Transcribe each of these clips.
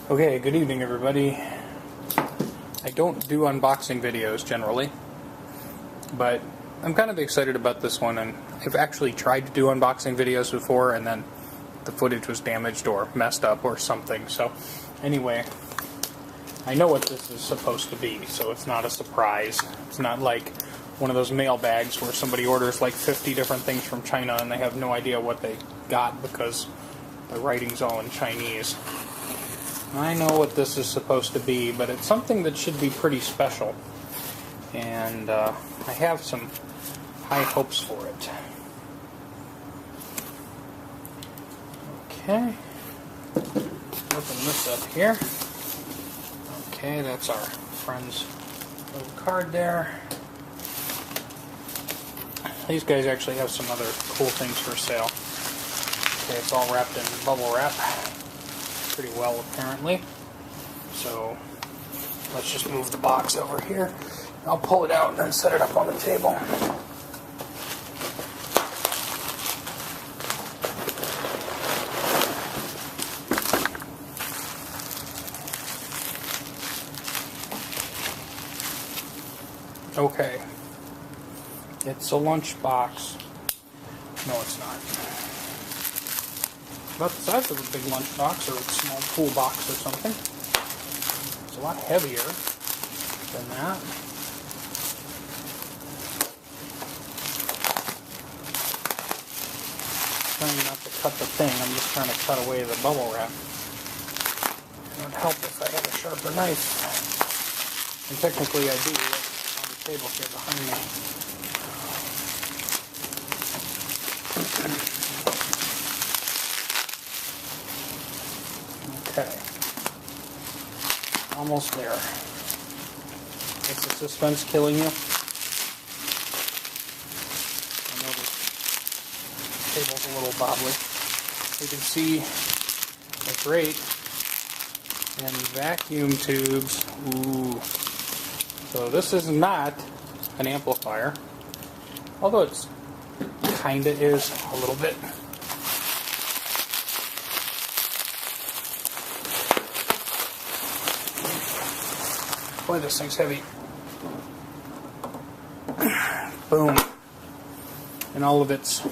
Okay, good evening everybody. I don't do unboxing videos generally, but I'm kind of excited about this one, and I've actually tried to do unboxing videos before and then the footage was damaged or messed up or something. So anyway, I know what this is supposed to be, so it's not a surprise. It's not like one of those mail bags where somebody orders like 50 different things from China and they have no idea what they got because the writing's all in Chinese. I know what this is supposed to be, but it's something that should be pretty special, and I have some high hopes for it. Okay, open this up here. Okay, that's our friend's little card there. These guys actually have some other cool things for sale. Okay, it's all wrapped in bubble wrap. Pretty well, apparently. So let's just move the box over here. I'll pull it out and then set it up on the table. Okay. It's a lunch box. No, it's not. About the size of a big lunch box or a small pool box or something. It's a lot heavier than that. Trying not to cut the thing, I'm just trying to cut away the bubble wrap. It would help if I had a sharper knife. And technically I do, on the table here behind me. Okay, almost there. Is the suspense killing you? I know this table's a little wobbly. You can see the grate and vacuum tubes. Ooh. So this is not an amplifier, although it's kinda is a little bit. Boy, this thing's heavy. Boom. In all of its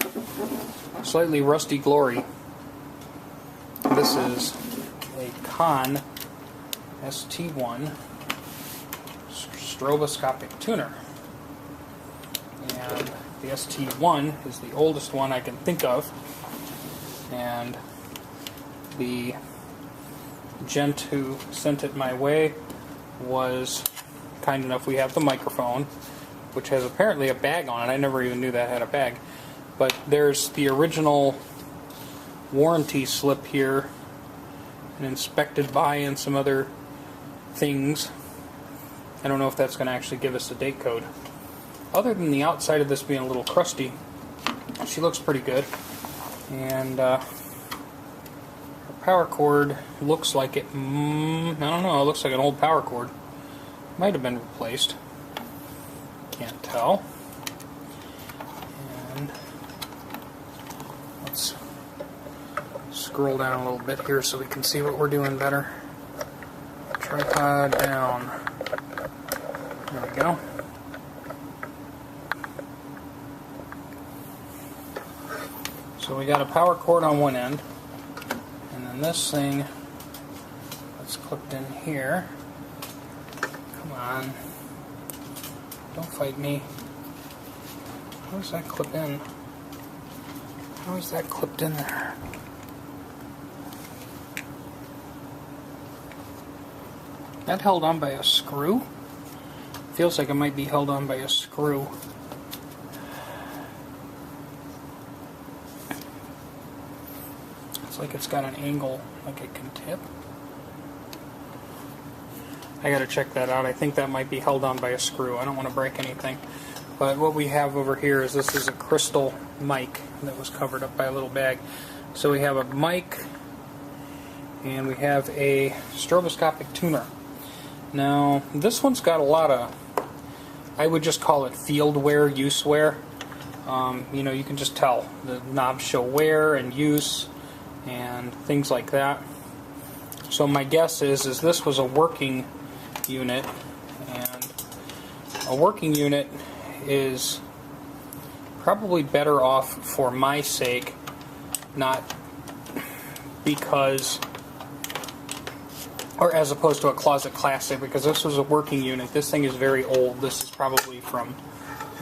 slightly rusty glory. This is a Conn ST-1 stroboscopic tuner. And the ST-1 is the oldest one I can think of. And the gent who sent it my way was kind enough. We have the microphone, which has apparently a bag on it. I never even knew that had a bag. But there's the original warranty slip here, and inspected by, and some other things. I don't know if that's going to actually give us the date code. Other than the outside of this being a little crusty, she looks pretty good. And the power cord looks like it, I don't know, it looks like an old power cord. Might have been replaced. Can't tell. And let's scroll down a little bit here so we can see what we're doing better. Tripod down. There we go. So we got a power cord on one end. And this thing that's clipped in here. Come on. Don't fight me. How does that clip in? How is that clipped in there? That held on by a screw? Feels like it might be held on by a screw. Like it's got an angle like it can tip. I gotta check that out. I think that might be held on by a screw. I don't want to break anything. But what we have over here is this is a crystal mic that was covered up by a little bag. So we have a mic and we have a stroboscopic tuner. Now this one's got a lot of, I would just call it field wear, use wear. You know, you can just tell the knobs show wear and use and things like that. So my guess is this was a working unit, and a working unit is probably better off for my sake, not because, or as opposed to a closet classic, because this was a working unit. This thing is very old. This is probably from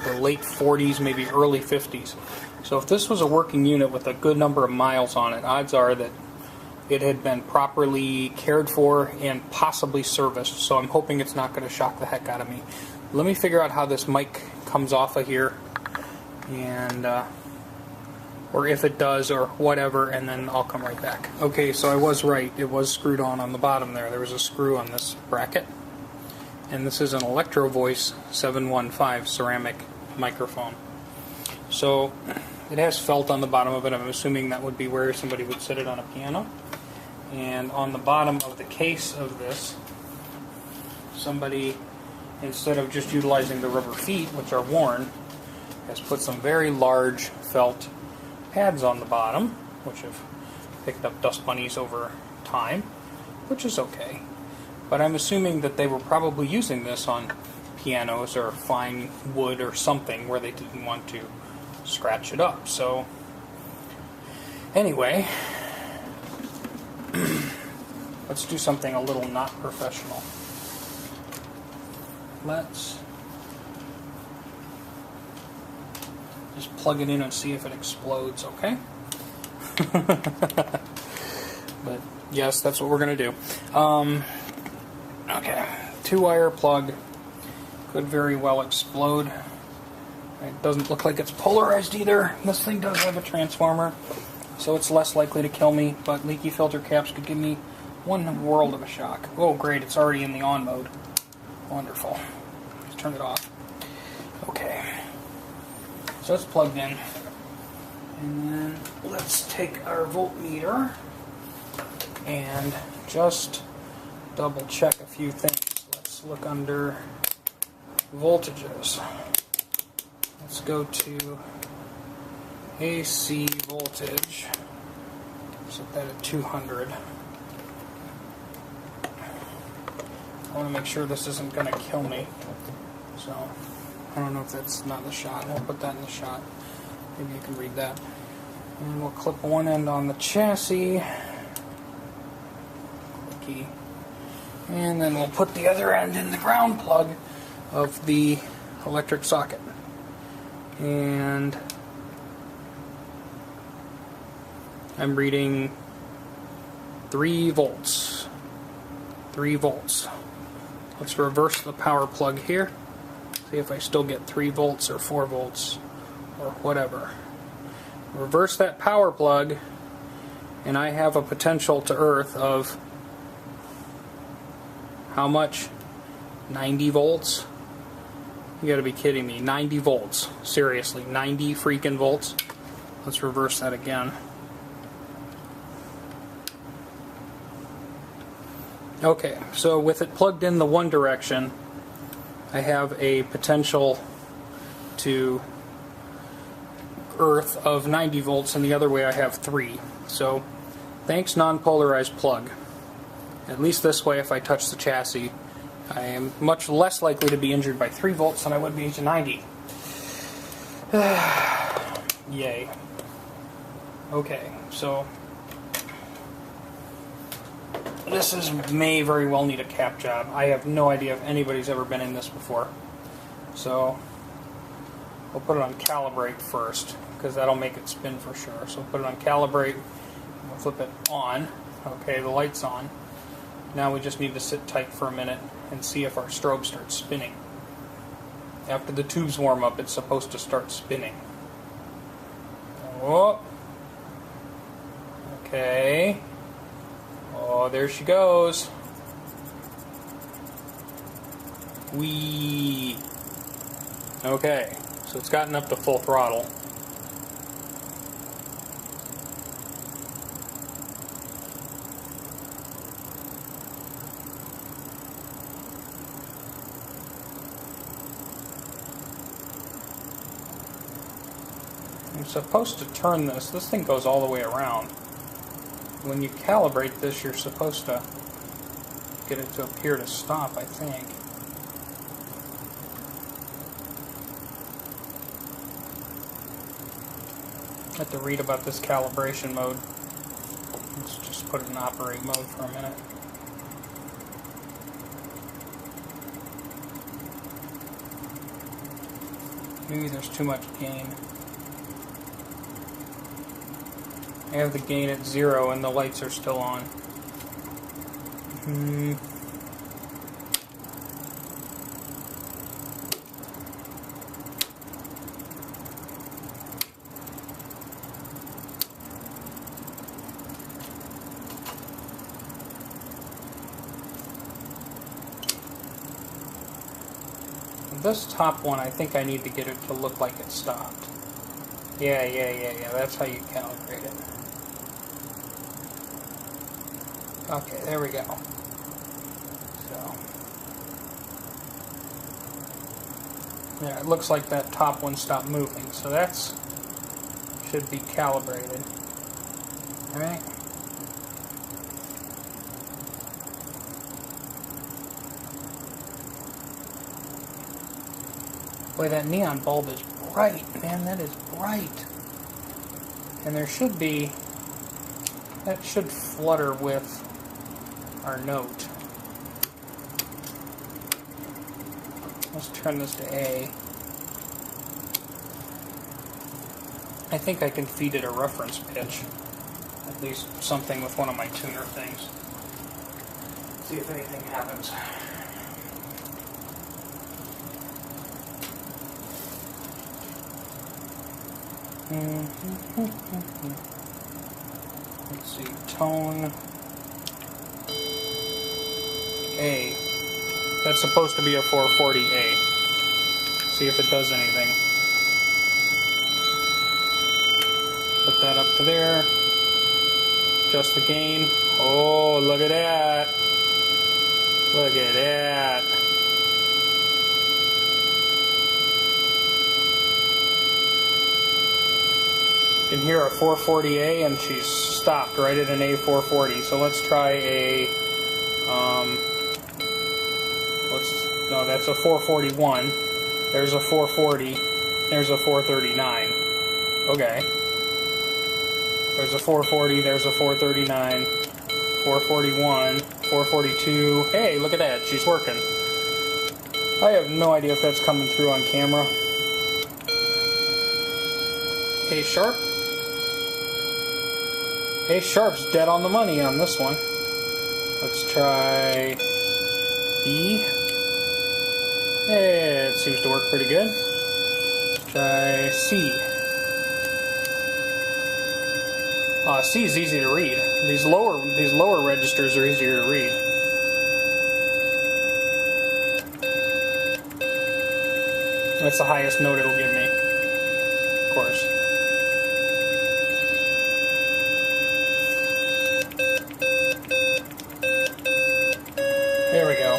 the late 40s, maybe early 50s. So if this was a working unit with a good number of miles on it, odds are that it had been properly cared for and possibly serviced. So I'm hoping it's not going to shock the heck out of me. Let me figure out how this mic comes off of here, and or if it does or whatever, and then I'll come right back. Okay, so I was right. It was screwed on the bottom there. There was a screw on this bracket. And this is an Electro Voice 715 ceramic microphone. So it has felt on the bottom of it. I'm assuming that would be where somebody would sit it on a piano. And on the bottom of the case of this, somebody, instead of just utilizing the rubber feet, which are worn, has put some very large felt pads on the bottom, which have picked up dust bunnies over time, which is okay. But I'm assuming that they were probably using this on pianos or fine wood or something where they didn't want to scratch it up. So anyway, let's do something a little not professional. Let's just plug it in and see if it explodes, okay? But yes, that's what we're going to do. Okay, 2-wire plug could very well explode. It doesn't look like it's polarized either. This thing does have a transformer, so it's less likely to kill me, but leaky filter caps could give me one world of a shock. Oh great, it's already in the on mode. Wonderful. Let's turn it off. Okay. So it's plugged in. And then let's take our voltmeter and just double check a few things. Let's look under voltages. Let's go to AC voltage. Set that at 200. I want to make sure this isn't going to kill me. So I don't know if that's not the shot. We'll put that in the shot. Maybe you can read that. And we'll clip one end on the chassis. Clicky. And then we'll put the other end in the ground plug of the electric socket. And I'm reading 3 volts. 3 volts. Let's reverse the power plug here. See if I still get 3 volts or 4 volts or whatever. Reverse that power plug, and I have a potential to earth of how much? 90 volts? You gotta be kidding me. 90 volts. Seriously, 90 freaking volts. Let's reverse that again. Okay, so with it plugged in the one direction, I have a potential to earth of 90 volts, and the other way I have 3. So, thanks non-polarized plug. At least this way, if I touch the chassis, I am much less likely to be injured by 3 volts than I would be to 90. Yay. Okay, so this may very well need a cap job. I have no idea if anybody's ever been in this before. So we'll put it on calibrate first, because that'll make it spin for sure. So we'll put it on calibrate, and we'll flip it on. Okay, the light's on. Now we just need to sit tight for a minute and see if our strobe starts spinning. After the tubes warm up, it's supposed to start spinning. Oh. Okay. Oh, there she goes. Whee. Okay, so it's gotten up to full throttle. I'm supposed to turn this. This thing goes all the way around. when you calibrate this, you're supposed to get it to appear to stop, I think. I have to read about this calibration mode. Let's just put it in operate mode for a minute. Maybe there's too much gain. I have the gain at 0 and the lights are still on. This top one, I think I need to get it to look like it stopped. Yeah, that's how you calibrate it. Okay, there we go. So, yeah, it looks like that top one stopped moving, so that's should be calibrated. Alright. Boy, that neon bulb is bright, man, that is bright. And there should be, that should flutter with our note. Let's turn this to A. I think I can feed it a reference pitch. At least something with one of my tuner things. See if anything happens. Let's see, tone A. That's supposed to be a 440A. See if it does anything. Put that up to there. Adjust the gain. Oh, look at that. Look at that. You can hear a 440A and she's stopped right at an A440. So let's try a, no, that's a 441. There's a 440. There's a 439. Okay. There's a 440, there's a 439, 441, 442. Hey, look at that, she's working. I have no idea if that's coming through on camera. A sharp. A sharp's dead on the money on this one. Let's try B. Hey, it seems to work pretty good. Let's try C. C is easy to read. These lower registers are easier to read. That's the highest note it'll give me, of course. There we go.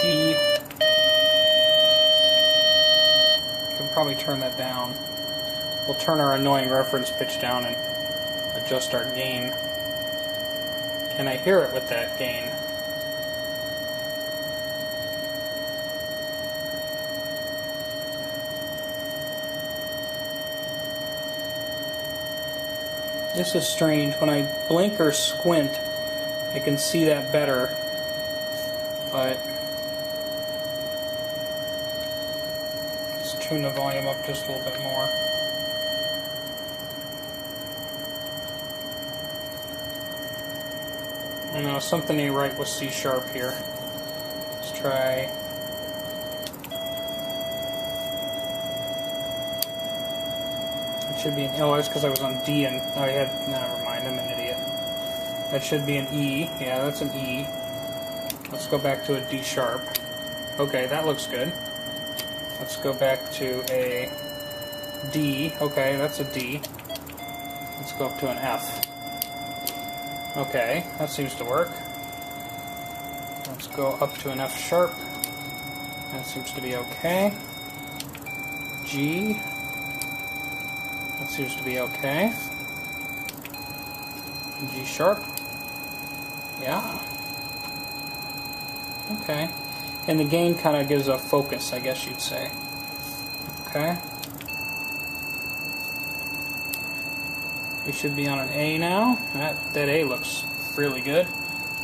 D. Probably turn that down. We'll turn our annoying reference pitch down and adjust our gain. Can I hear it with that gain? This is strange. When I blink or squint, I can see that better, but tune the volume up just a little bit more. I know something ain't right with C sharp here. Let's try. It should be an, oh, that's because I was on D and I had, never mind, I'm an idiot. That should be an E. Yeah, that's an E. Let's go back to a D sharp. Okay, that looks good. Let's go back to a D. Okay, that's a D. Let's go up to an F. Okay, that seems to work. Let's go up to an F sharp. That seems to be okay. G. That seems to be okay. G sharp. Yeah. Okay. And the gain kind of gives a focus, I guess you'd say. Okay. We should be on an A now. That A looks really good.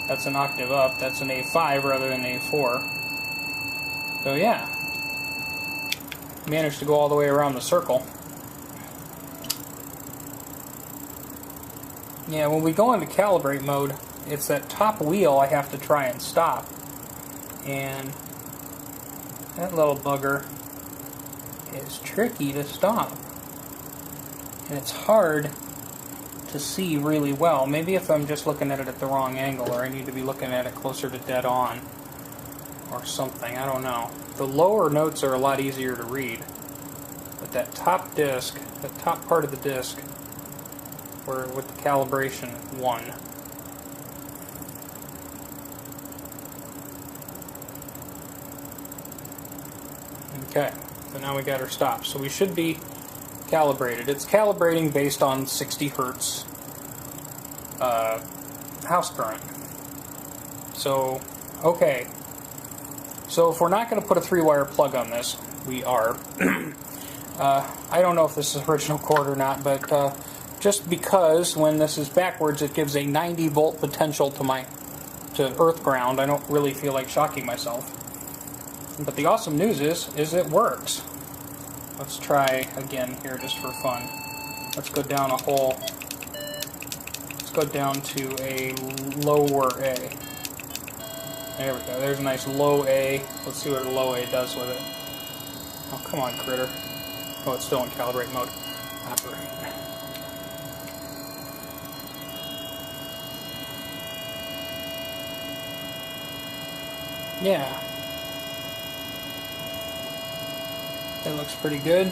That's an octave up. That's an A5 rather than A4. So yeah. Managed to go all the way around the circle. Yeah, when we go into calibrate mode, it's that top wheel I have to try and stop. And that little bugger is tricky to stop. And it's hard to see really well. Maybe if I'm just looking at it at the wrong angle, or I need to be looking at it closer to dead on, or something, I don't know. The lower notes are a lot easier to read, but that top disc, that top part of the disc, where with the calibration 1. Okay, so now we got our stop. So we should be calibrated. It's calibrating based on 60 hertz house current. So, okay. So if we're not going to put a 3-wire plug on this, we are. I don't know if this is original cord or not, but just because when this is backwards, it gives a 90 volt potential to earth ground. I don't really feel like shocking myself. But the awesome news is it works. Let's try again here just for fun. Let's go down a hole. Let's go down to a lower A. There we go. There's a nice low A. Let's see what a low A does with it. Oh, come on, critter. Oh, it's still in calibrate mode. Operate. Yeah. That looks pretty good.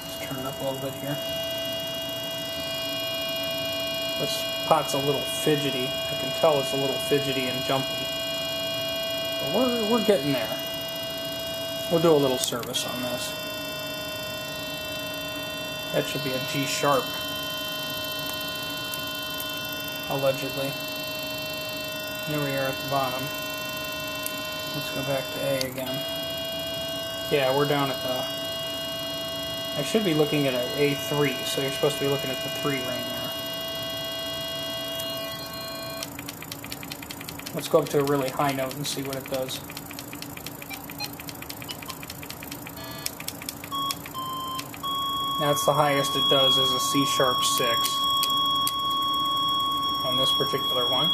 Let's turn it up a little bit here. This pot's a little fidgety. I can tell it's a little fidgety and jumpy. But we're getting there. We'll do a little service on this. That should be a G sharp. Allegedly. Here we are at the bottom. Let's go back to A again. Yeah, we're down at the... I should be looking at an A3, so you're supposed to be looking at the 3 right there. Let's go up to a really high note and see what it does. That's the highest it does is a C sharp 6 on this particular one.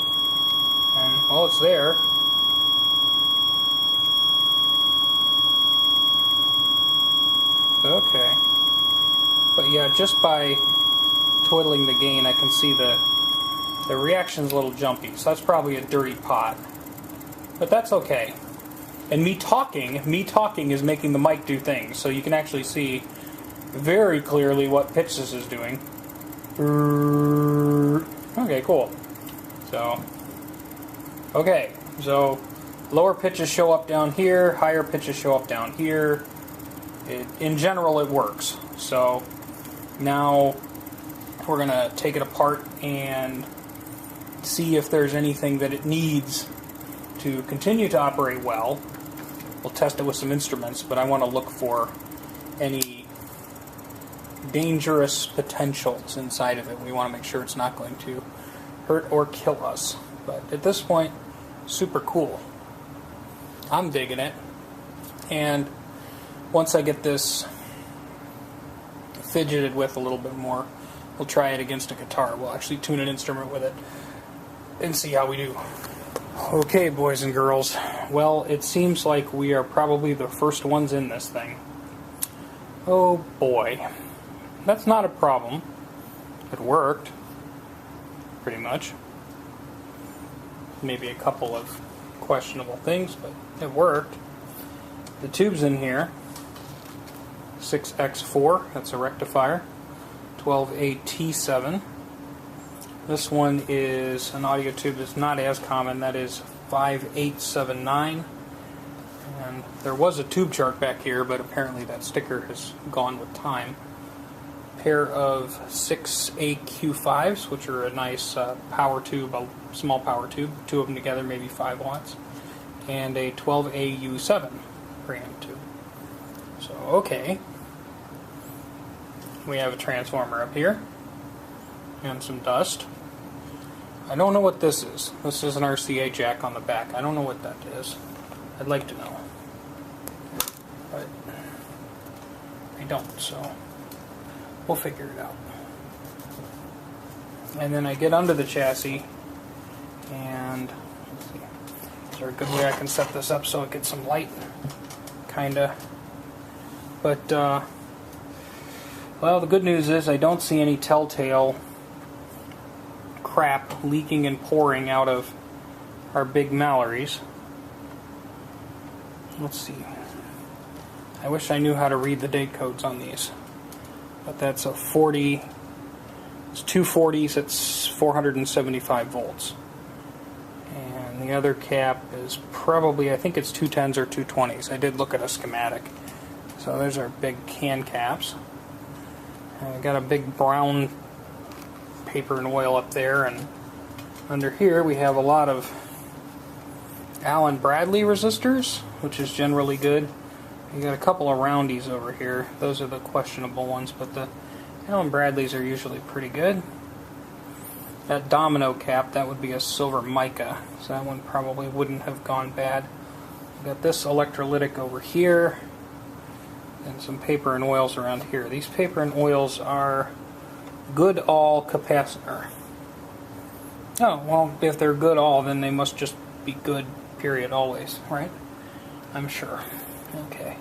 And, well, it's there. Okay. But yeah, just by twiddling the gain, I can see the reaction's a little jumpy. So that's probably a dirty pot. But that's okay. And me talking is making the mic do things. So you can actually see very clearly what pitch this is doing. Okay, cool. So, okay. So, lower pitches show up down here, higher pitches show up down here. In general, it works. So now we're going to take it apart and see if there's anything that it needs to continue to operate well. We'll test it with some instruments, but I want to look for any dangerous potentials inside of it. We want to make sure it's not going to hurt or kill us. But at this point, super cool. I'm digging it. And once I get this fidgeted with a little bit more, we'll try it against a guitar. We'll actually tune an instrument with it and see how we do. Okay, boys and girls. Well, it seems like we are probably the first ones in this thing. Oh boy. That's not a problem. It worked. Pretty much. Maybe a couple of questionable things, but it worked. The tube's in here. 6X4, that's a rectifier. 12AT7. This one is an audio tube that's not as common, that is 5879. And There was a tube chart back here, but apparently that sticker has gone with time. Pair of 6 AQ5s, which are a nice power tube, a small power tube, two of them together, maybe 5 watts, and a 12AU7 preamp tube. So, okay. We have a transformer up here, and some dust. I don't know what this is. This is an RCA jack on the back. I don't know what that is. I'd like to know. But I don't, so we'll figure it out. And then I get under the chassis, and let's see. Is there a good way I can set this up so it gets some light? Kinda. But, well, the good news is I don't see any telltale crap leaking and pouring out of our big Mallories. Let's see. I wish I knew how to read the date codes on these. But that's a 40, it's 240s, it's 475 volts. And the other cap is probably, I think it's 210s or 220s. I did look at a schematic. So there's our big can caps. And I got a big brown paper and oil up there, and under here we have a lot of Allen Bradley resistors, which is generally good. You got a couple of roundies over here. Those are the questionable ones, but the Allen Bradleys are usually pretty good. That domino cap, that would be a silver mica, so that one probably wouldn't have gone bad. We got this electrolytic over here, and some paper and oils around here. These paper and oils are good all capacitor. Oh, well, if they're good all, then they must just be good, period, always, right? I'm sure. Okay.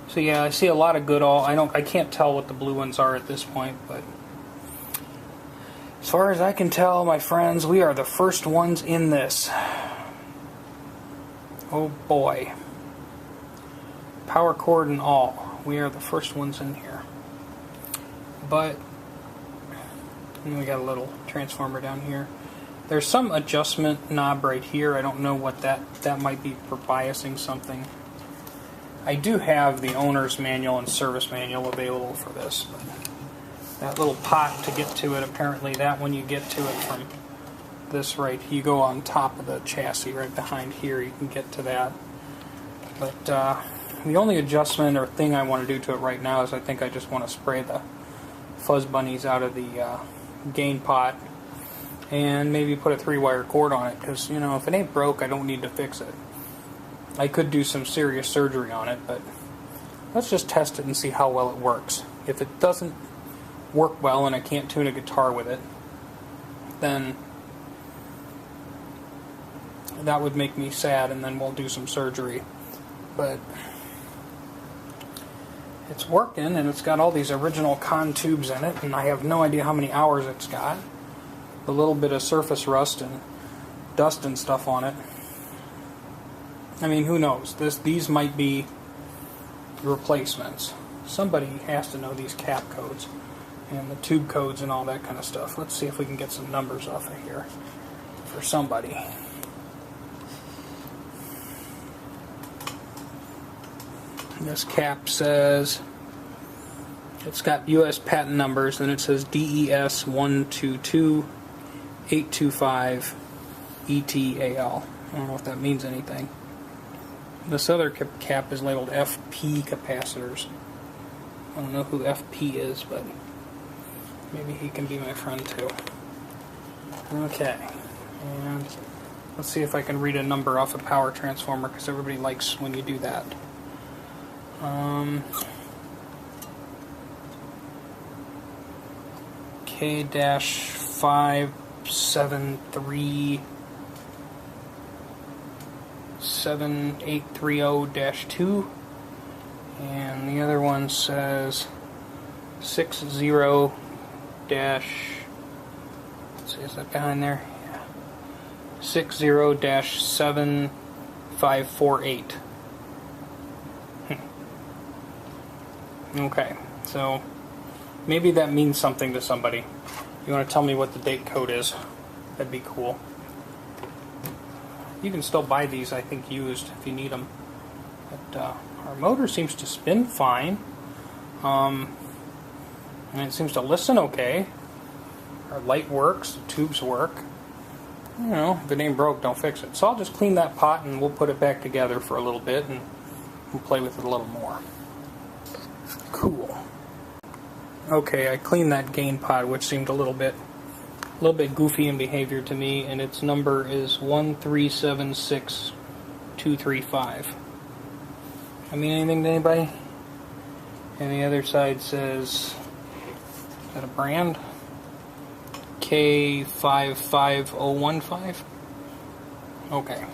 So yeah, I see a lot of good all. I can't tell what the blue ones are at this point, but as far as I can tell, my friends, we are the first ones in this. Oh boy. Power cord and all. We are the first ones in here. But and we got a little transformer down here. There's some adjustment knob right here. I don't know what that might be for biasing something. I do have the owner's manual and service manual available for this. But that little pot to get to it, apparently that when you get to it from this right, you go on top of the chassis right behind here, you can get to that. But the only adjustment or thing I want to do to it right now is I think I just want to spray the fuzz bunnies out of the gain pot and maybe put a 3-wire cord on it, because, you know, if it ain't broke, I don't need to fix it. I could do some serious surgery on it, but let's just test it and see how well it works. If it doesn't work well and I can't tune a guitar with it, then that would make me sad, and then we'll do some surgery. But it's working, and it's got all these original Conn tubes in it, and I have no idea how many hours it's got. A little bit of surface rust and dust and stuff on it. I mean, who knows? These might be replacements. Somebody has to know these cap codes and the tube codes and all that kind of stuff. Let's see if we can get some numbers off of here for somebody. This cap says, it's got U.S. patent numbers, and it says DES 122825 ETAL. I don't know if that means anything. This other cap is labeled FP capacitors. I don't know who FP is, but maybe he can be my friend too. Okay, and let's see if I can read a number off a power transformer, because everybody likes when you do that. K-5737830-2, and the other one says 60- let's see, is that behind there? Yeah. 60-7548. Okay, so maybe that means something to somebody. You want to tell me what the date code is? That'd be cool. You can still buy these, I think, used if you need them. But our motor seems to spin fine, and it seems to listen okay. Our light works, the tubes work. You know, if it ain't broke, don't fix it. So I'll just clean that pot and we'll put it back together for a little bit and we'll play with it a little more. Cool. Okay, I cleaned that gain pot, which seemed a little bit goofy in behavior to me, and its number is 1376235. I mean anything to anybody? And the other side says, is that a brand? K55015? Okay.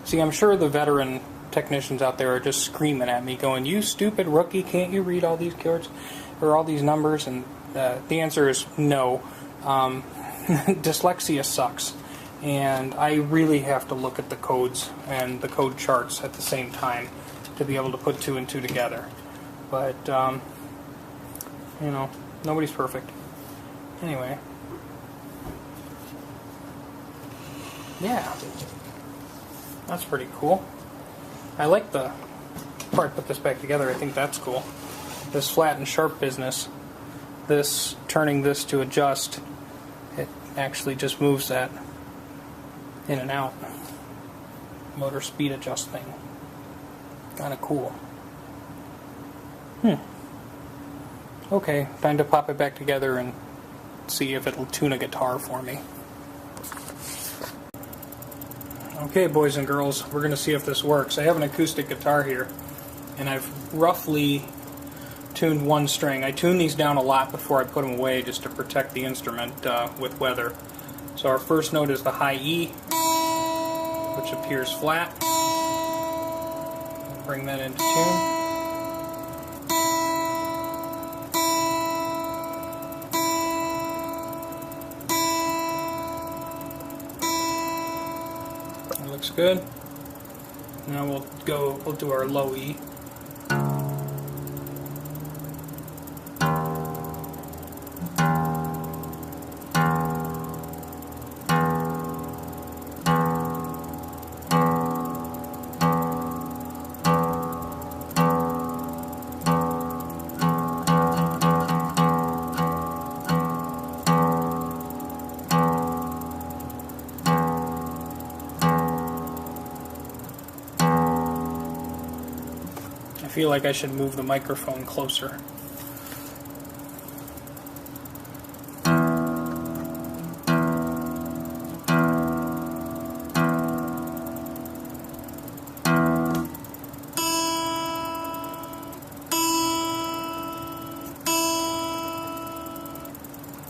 See, I'm sure the veteran technicians out there are just screaming at me, going, "You stupid rookie, can't you read all these cards or all these numbers?" And the answer is no. Dyslexia sucks, and I really have to look at the codes and the code charts at the same time to be able to put two and two together. But you know, nobody's perfect. Anyway, yeah, that's pretty cool. I like the part put this back together. I think that's cool. This flat and sharp business, this turning this to adjust, it actually just moves that in and out. Motor speed adjust thing. Kind of cool. Okay, time to pop it back together and see if it'll tune a guitar for me. Okay, boys and girls, we're going to see if this works. I have an acoustic guitar here, and I've roughly tuned one string. I tune these down a lot before I put them away just to protect the instrument with weather. So our first note is the high E, which appears flat. Bring that into tune. Looks good. Now we'll do our low E. I feel like I should move the microphone closer.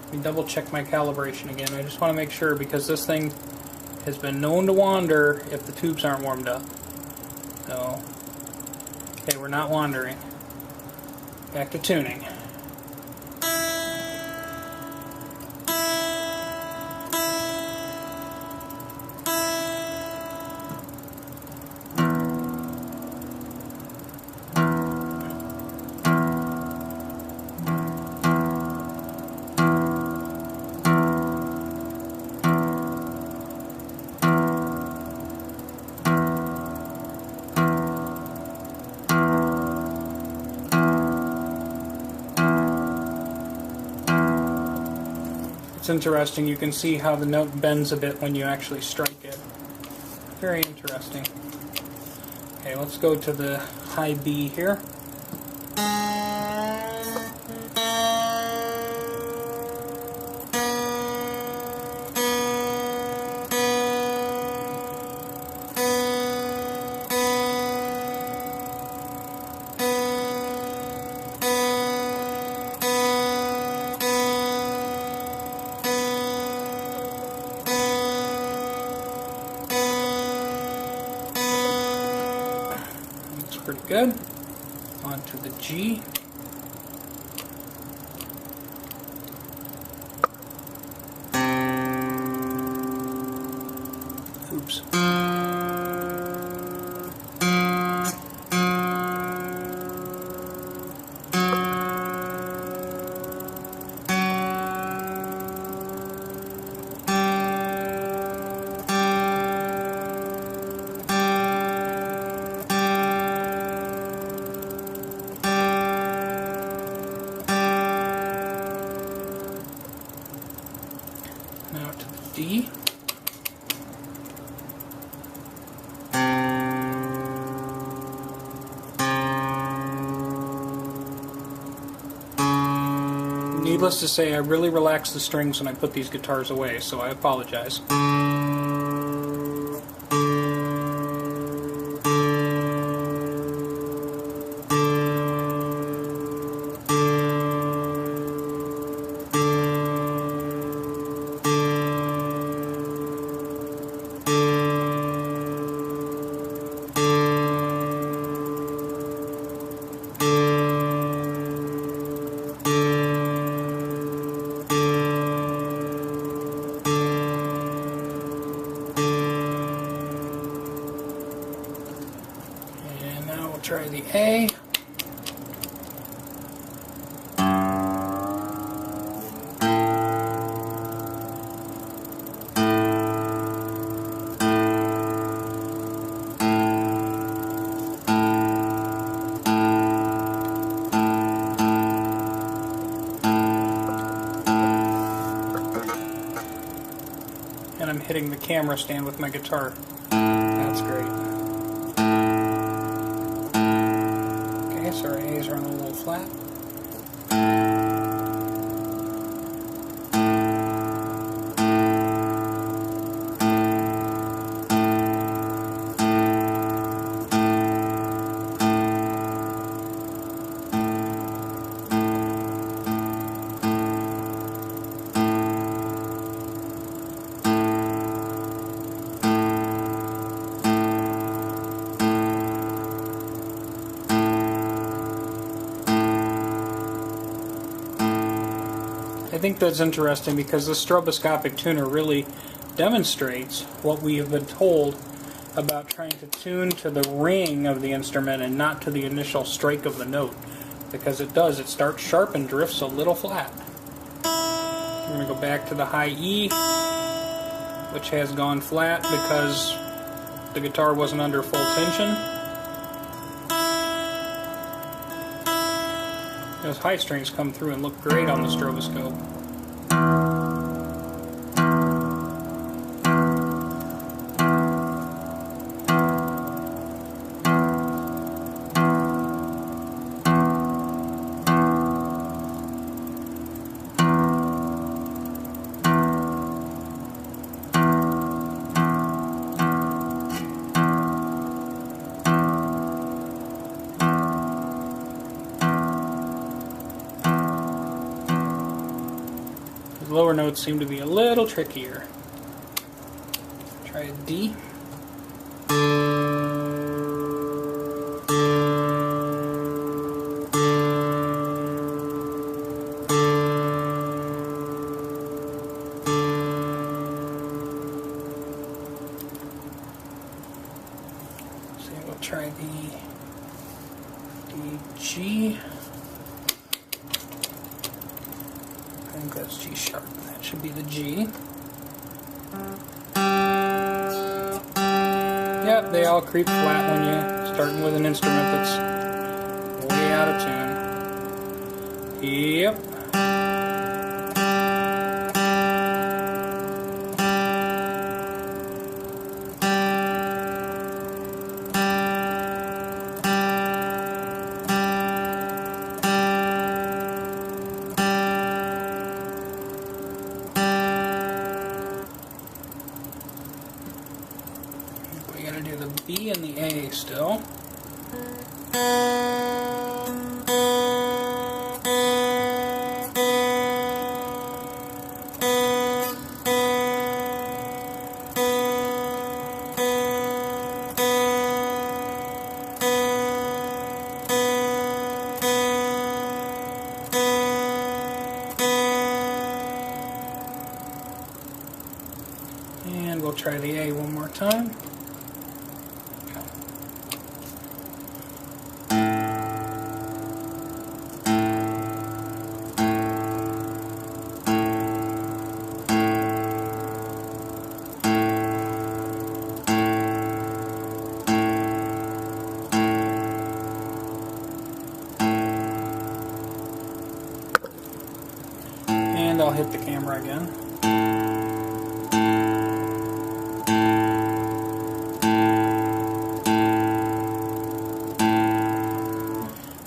Let me double check my calibration again. I just want to make sure, because this thing has been known to wander if the tubes aren't warmed up. So, okay, we're not wandering. Back to tuning. It's interesting, you can see how the note bends a bit when you actually strike it. Very interesting. Okay, let's go to the high B here. Pretty good. On to the G. Oops. Needless to say, I really relax the strings when I put these guitars away, so I apologize. Try the A. And I'm hitting the camera stand with my guitar. That's great. So our A's are on a little flat. I think that's interesting because the stroboscopic tuner really demonstrates what we have been told about trying to tune to the ring of the instrument and not to the initial strike of the note, because it does. It starts sharp and drifts a little flat. I'm going to go back to the high E, which has gone flat because the guitar wasn't under full tension. Those high strings come through and look great on the stroboscope. Lower notes seem to be a little trickier. Try a D. So we'll try the D, G. I think that's G sharp. That should be the G. Yep, they all creep flat when you're starting with an instrument that's way out of tune. Yep. We gotta do the B and the A still. And we'll try the A one more time. And I'll hit the camera again.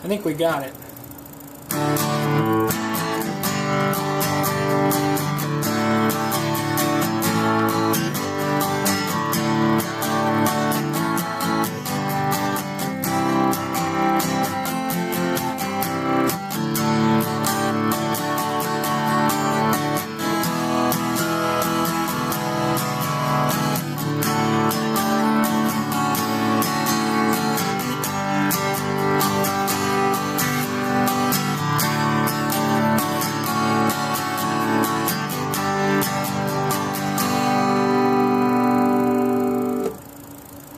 I think we got it.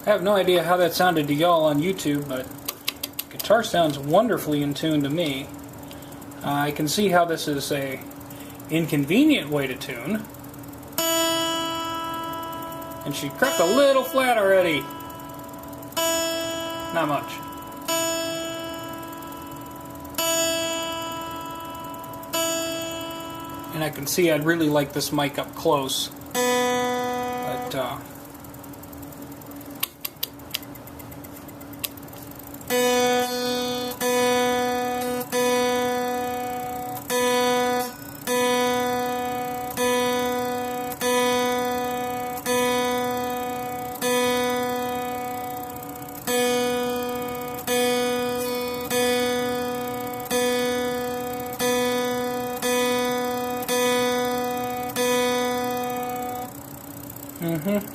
I have no idea how that sounded to y'all on YouTube, but the guitar sounds wonderfully in tune to me. I can see how this is a inconvenient way to tune. And she crept a little flat already. Not much. And I can see I'd really like this mic up close. But,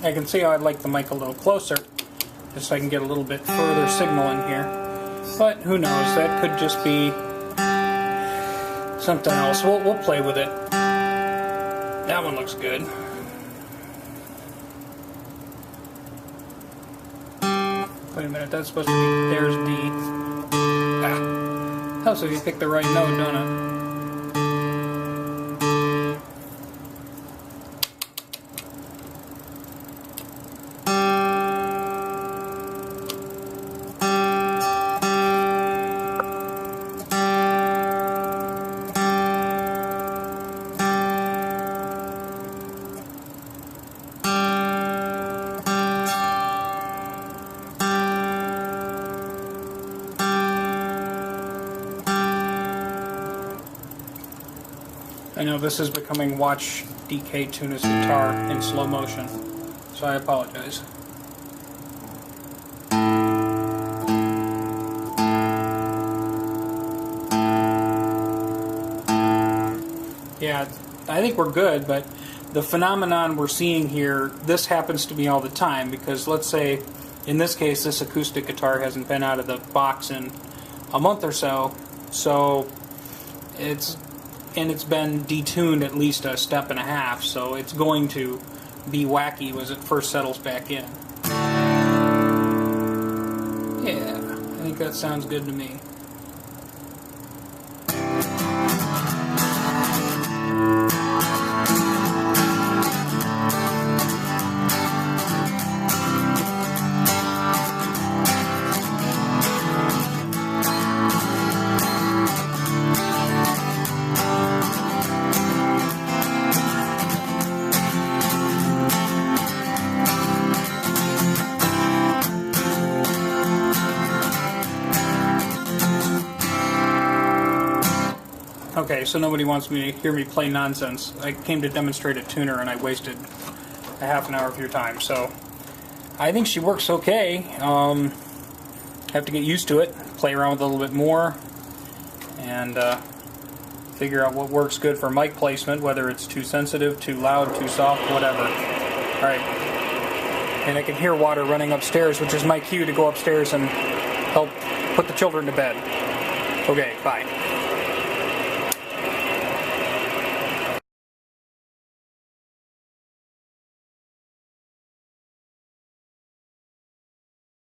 I can see how I'd like the mic a little closer, just so I can get a little bit further signal in here. But who knows, that could just be something else. We'll play with it. That one looks good. Wait a minute, that's supposed to be, there's D. Ah, helps if you pick the right note, don't it? I know this is becoming watch DK tune his guitar in slow motion, so I apologize. Yeah, I think we're good, but the phenomenon we're seeing here, this happens to me all the time, because let's say, in this case, this acoustic guitar hasn't been out of the box in a month or so, so it's been detuned at least a step and a half, so it's going to be wacky as it first settles back in. Yeah, I think that sounds good to me. Okay, so nobody wants me to hear me play nonsense. I came to demonstrate a tuner and I wasted a half an hour of your time, so I think she works okay. Have to get used to it, play around with it a little bit more, and figure out what works good for mic placement, whether it's too sensitive, too loud, too soft, whatever. Alright, and I can hear water running upstairs, which is my cue to go upstairs and help put the children to bed. Okay, bye.